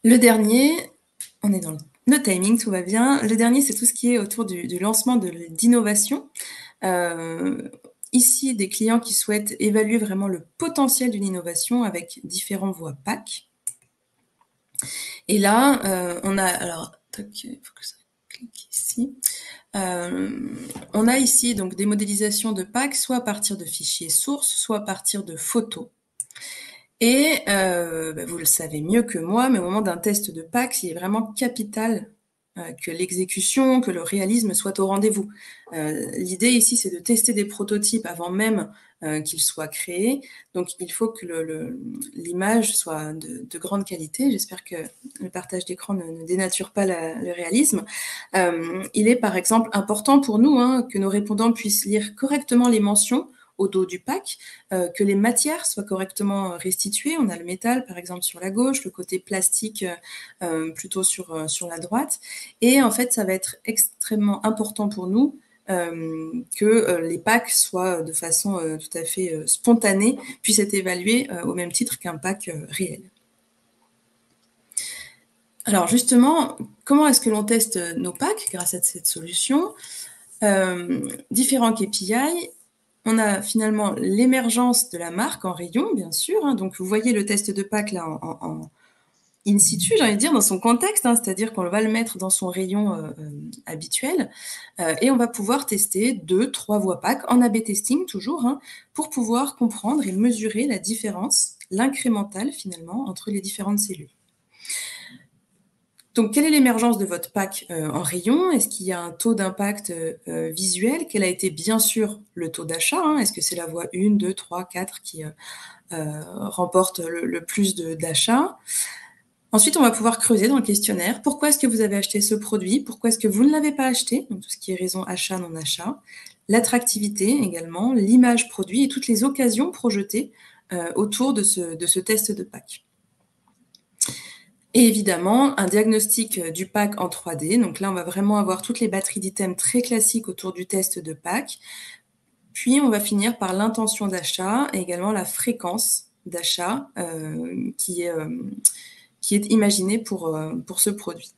Le dernier, on est dans le timing, tout va bien. Le dernier, c'est tout ce qui est autour du lancement d'innovation. Ici, des clients qui souhaitent évaluer vraiment le potentiel d'une innovation avec différents voies PAC. Et là, on a, alors, il faut que ça clique ici. On a ici donc des modélisations de PAC, soit à partir de fichiers sources, soit à partir de photos. Et vous le savez mieux que moi, mais au moment d'un test de PAC, il est vraiment capital que l'exécution, que le réalisme soit au rendez-vous. L'idée ici, c'est de tester des prototypes avant même qu'ils soient créés. Donc, il faut que l'image soit de grande qualité. J'espère que le partage d'écran ne dénature pas le réalisme. Il est, par exemple, important pour nous que nos répondants puissent lire correctement les mentions au dos du pack, que les matières soient correctement restituées. On a le métal, par exemple, sur la gauche, le côté plastique plutôt sur la droite. Et en fait, ça va être extrêmement important pour nous que les packs soient de façon tout à fait spontanée, puissent être évalués au même titre qu'un pack réel. Alors justement, comment est-ce que l'on teste nos packs grâce à cette solution? Différents KPI. On a finalement l'émergence de la marque en rayon, bien sûr. Donc, vous voyez le test de PAC là en in situ, j'ai envie de dire, dans son contexte, c'est-à-dire qu'on va le mettre dans son rayon habituel et on va pouvoir tester 2-3 voies PAC en A/B testing toujours pour pouvoir comprendre et mesurer la différence, l'incrémental finalement, entre les différentes cellules. Donc, quelle est l'émergence de votre pack en rayon? Est-ce qu'il y a un taux d'impact visuel? Quel a été bien sûr le taux d'achat? Est-ce que c'est la voie 1, 2, 3, 4 qui remporte le plus d'achats? Ensuite, on va pouvoir creuser dans le questionnaire. Pourquoi est-ce que vous avez acheté ce produit? Pourquoi est-ce que vous ne l'avez pas acheté? Donc, tout ce qui est raison achat, non achat. L'attractivité également, l'image produit et toutes les occasions projetées autour de ce test de pack. Et évidemment, un diagnostic du pack en 3D. Donc là, on va vraiment avoir toutes les batteries d'items très classiques autour du test de pack. Puis, on va finir par l'intention d'achat et également la fréquence d'achat qui est imaginée pour ce produit.